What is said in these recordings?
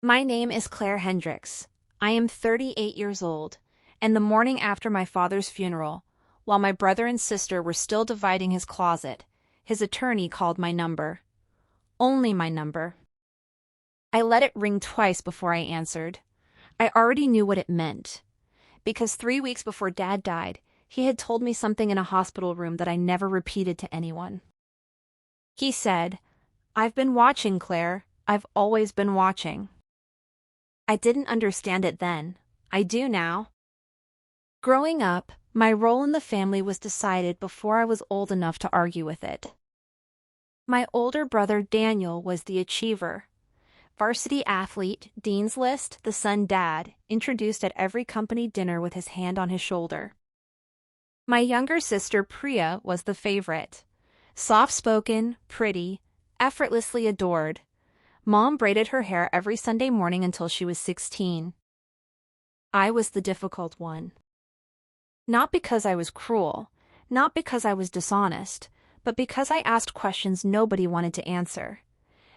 My name is Claire Hendricks. I am 38 years old, and the morning after my father's funeral, while my brother and sister were still dividing his closet, his attorney called my number. Only my number. I let it ring twice before I answered. I already knew what it meant, because 3 weeks before Dad died, he had told me something in a hospital room that I never repeated to anyone. He said, "I've been watching, Claire. I've always been watching." I didn't understand it then. I do now. Growing up, my role in the family was decided before I was old enough to argue with it. My older brother Daniel was the achiever. Varsity athlete, Dean's List, the son Dad, introduced at every company dinner with his hand on his shoulder. My younger sister Priya was the favorite. Soft-spoken, pretty, effortlessly adored. Mom braided her hair every Sunday morning until she was 16. I was the difficult one. Not because I was cruel, not because I was dishonest, but because I asked questions nobody wanted to answer.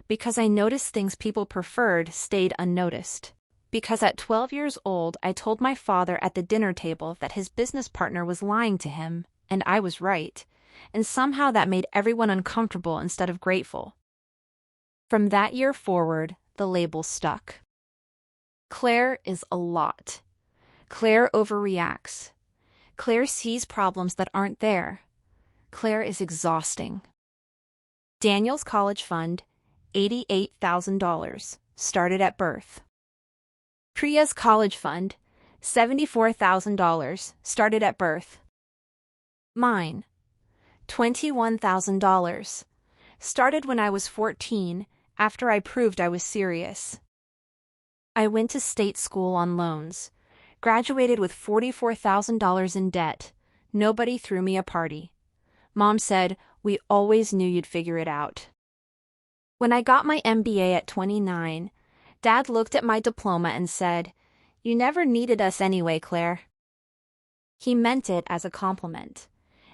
Because I noticed things people preferred stayed unnoticed. Because at 12 years old, I told my father at the dinner table that his business partner was lying to him, and I was right, and somehow that made everyone uncomfortable instead of grateful. From that year forward, the label stuck. Claire is a lot. Claire overreacts. Claire sees problems that aren't there. Claire is exhausting. Daniel's college fund, $88,000, started at birth. Priya's college fund, $74,000, started at birth. Mine, $21,000, started when I was 14, after I proved I was serious. I went to state school on loans, graduated with $44,000 in debt. Nobody threw me a party. Mom said, "We always knew you'd figure it out." When I got my MBA at 29, Dad looked at my diploma and said, "You never needed us anyway, Claire." He meant it as a compliment.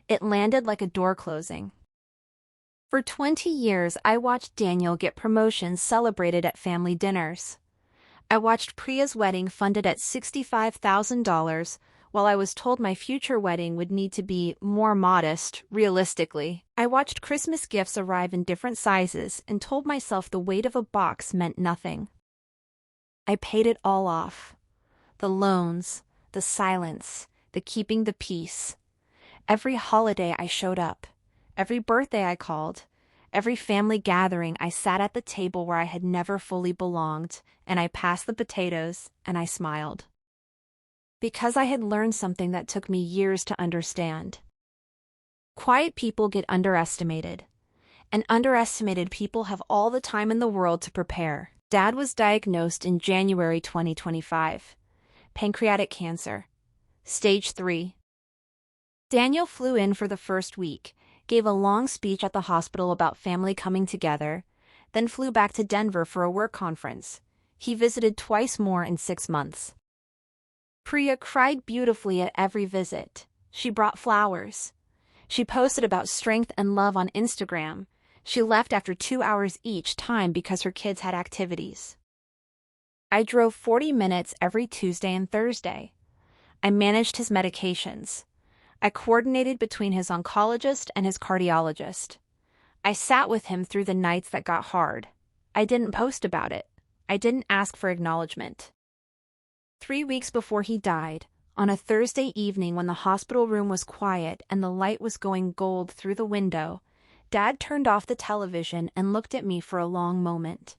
It landed like a door closing. For 20 years, I watched Daniel get promotions celebrated at family dinners. I watched Priya's wedding funded at $65,000, while I was told my future wedding would need to be more modest, realistically. I watched Christmas gifts arrive in different sizes and told myself the weight of a box meant nothing. I paid it all off. The loans, the silence, the keeping the peace. Every holiday I showed up. Every birthday I called, every family gathering I sat at the table where I had never fully belonged, and I passed the potatoes, and I smiled. Because I had learned something that took me years to understand. Quiet people get underestimated, and underestimated people have all the time in the world to prepare. Dad was diagnosed in January 2025. Pancreatic cancer. Stage 3. Daniel flew in for the first week, gave a long speech at the hospital about family coming together, then flew back to Denver for a work conference. He visited twice more in 6 months. Priya cried beautifully at every visit. She brought flowers. She posted about strength and love on Instagram. She left after 2 hours each time because her kids had activities. I drove 40 minutes every Tuesday and Thursday. I managed his medications. I coordinated between his oncologist and his cardiologist. I sat with him through the nights that got hard. I didn't post about it. I didn't ask for acknowledgement. 3 weeks before he died, on a Thursday evening when the hospital room was quiet and the light was going gold through the window, Dad turned off the television and looked at me for a long moment.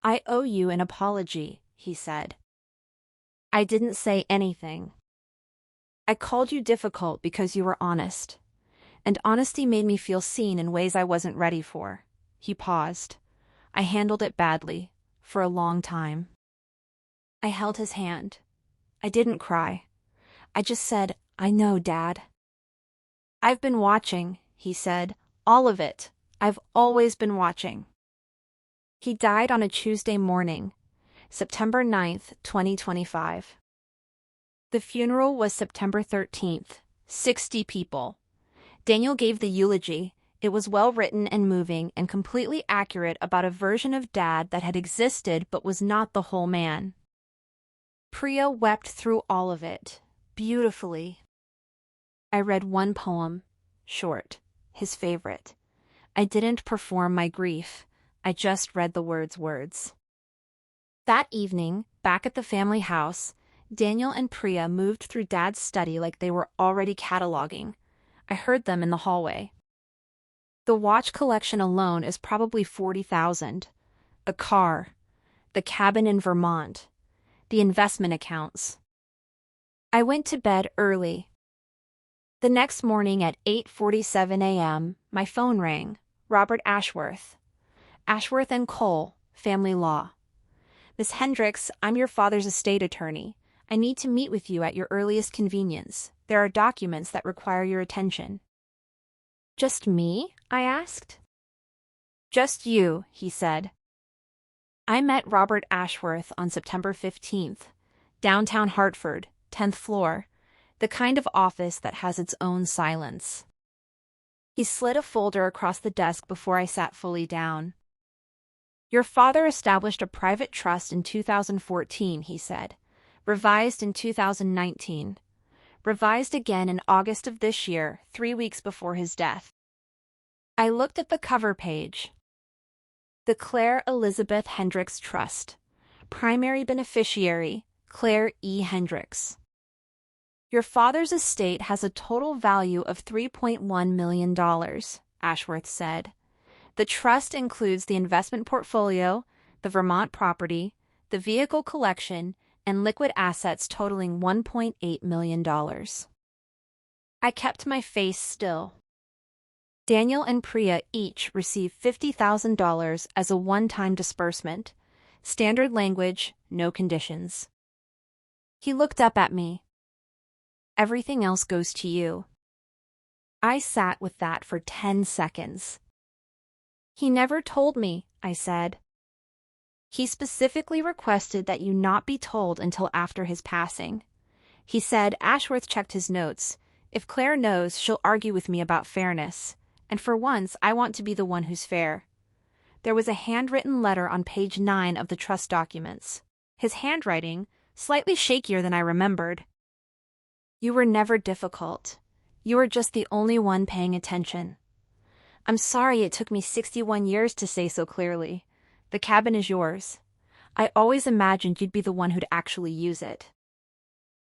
"I owe you an apology," he said. I didn't say anything. "I called you difficult because you were honest, and honesty made me feel seen in ways I wasn't ready for." He paused. I handled it badly, for a long time. I held his hand. I didn't cry. I just said, "I know, Dad." "I've been watching," he said. "All of it. I've always been watching." He died on a Tuesday morning, September 9th, 2025. The funeral was September 13th, 60 people. Daniel gave the eulogy, It was well written and moving and completely accurate about a version of Dad that had existed but was not the whole man. Priya wept through all of it, beautifully. I read one poem, short, his favorite. I didn't perform my grief, I just read the words. That evening, back at the family house, Daniel and Priya moved through Dad's study like they were already cataloging. I heard them in the hallway. The watch collection alone is probably $40,000. The car, the cabin in Vermont, the investment accounts. I went to bed early. The next morning at 8:47 a.m., my phone rang. Robert Ashworth. Ashworth and Cole, Family Law. Miss Hendricks, I'm your father's estate attorney. I need to meet with you at your earliest convenience. There are documents that require your attention. Just me? I asked. Just you, he said. I met Robert Ashworth on September 15th, downtown Hartford, 10th floor, the kind of office that has its own silence. He slid a folder across the desk before I sat fully down. Your father established a private trust in 2014, he said, revised in 2019, revised again in August of this year, 3 weeks before his death. I looked at the cover page. The Claire Elizabeth Hendricks Trust. Primary beneficiary, Claire E. Hendricks. Your father's estate has a total value of $3.1 million, Ashworth said. The trust includes the investment portfolio, the Vermont property, the vehicle collection, and liquid assets totaling $1.8 million. I kept my face still. Daniel and Priya each received $50,000 as a one-time disbursement. Standard language, no conditions. He looked up at me. Everything else goes to you. I sat with that for 10 seconds. He never told me, I said. He specifically requested that you not be told until after his passing. He said Ashworth checked his notes. If Claire knows, she'll argue with me about fairness. And for once, I want to be the one who's fair. There was a handwritten letter on page 9 of the trust documents. His handwriting, slightly shakier than I remembered. You were never difficult. You were just the only one paying attention. I'm sorry it took me 61 years to say so clearly. The cabin is yours. I always imagined you'd be the one who'd actually use it.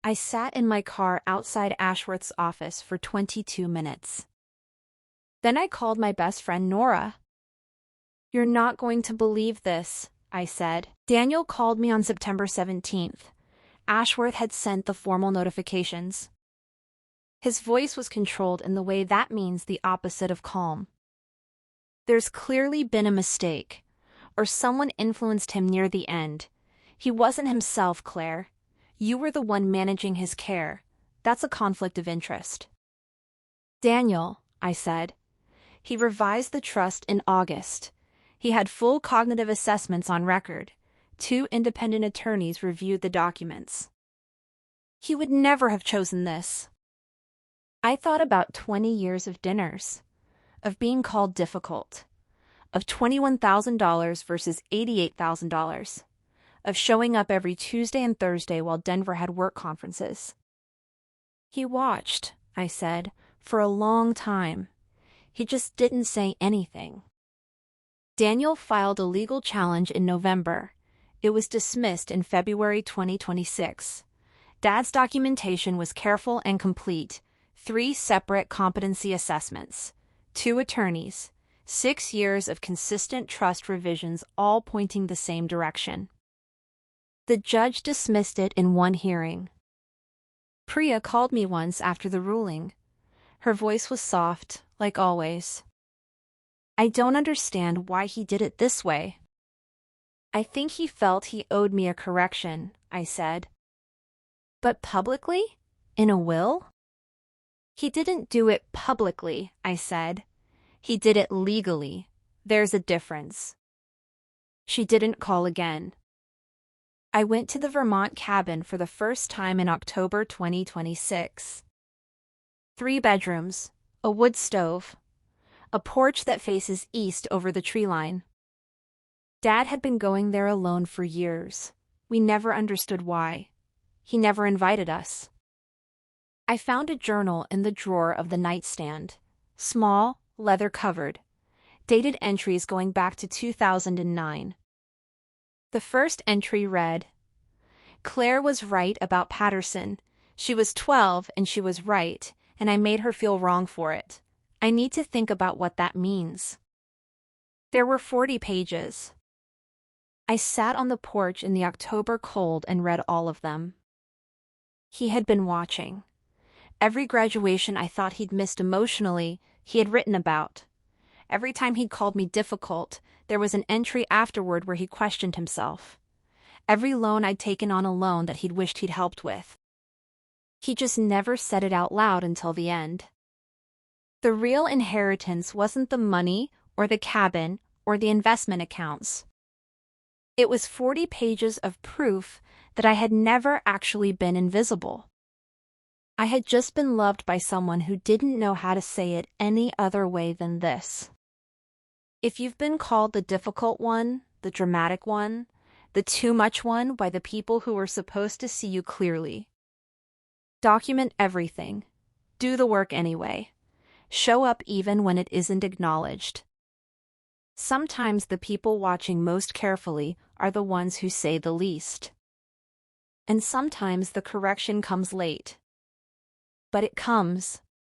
I sat in my car outside Ashworth's office for 22 minutes. Then I called my best friend Nora. You're not going to believe this, I said. Daniel called me on September 17th. Ashworth had sent the formal notifications. His voice was controlled in the way that means the opposite of calm. There's clearly been a mistake, or someone influenced him near the end. He wasn't himself, Claire. You were the one managing his care. That's a conflict of interest. Daniel, I said. He revised the trust in August. He had full cognitive assessments on record. 2 independent attorneys reviewed the documents. He would never have chosen this. I thought about 20 years of dinners, of being called difficult, of $21,000 versus $88,000, of showing up every Tuesday and Thursday while Denver had work conferences. He watched, I said, for a long time. He just didn't say anything. Daniel filed a legal challenge in November. It was dismissed in February 2026. Dad's documentation was careful and complete. 3 separate competency assessments, 2 attorneys, 6 years of consistent trust revisions, all pointing the same direction. The judge dismissed it in one hearing. Priya called me once after the ruling. Her voice was soft, like always. I don't understand why he did it this way. I think he felt he owed me a correction, I said. But publicly? In a will? He didn't do it publicly, I said. He did it legally. There's a difference. She didn't call again. I went to the Vermont cabin for the first time in October 2026. 3 bedrooms, a wood stove, a porch that faces east over the tree line. Dad had been going there alone for years. We never understood why. He never invited us. I found a journal in the drawer of the nightstand. Small, leather-covered. Dated entries going back to 2009. The first entry read, "Claire was right about Patterson. She was 12 and she was right, and I made her feel wrong for it. I need to think about what that means." There were 40 pages. I sat on the porch in the October cold and read all of them. He had been watching. Every graduation I thought he'd missed emotionally, he had written about. Every time he'd called me difficult, there was an entry afterward where he questioned himself. Every loan I'd taken on a loan that he'd wished he'd helped with. He just never said it out loud until the end. The real inheritance wasn't the money or the cabin or the investment accounts. It was 40 pages of proof that I had never actually been invisible. I had just been loved by someone who didn't know how to say it any other way than this. If you've been called the difficult one, the dramatic one, the too much one by the people who were supposed to see you clearly, document everything. Do the work anyway. Show up even when it isn't acknowledged. Sometimes the people watching most carefully are the ones who say the least. And sometimes the correction comes late. But it comes.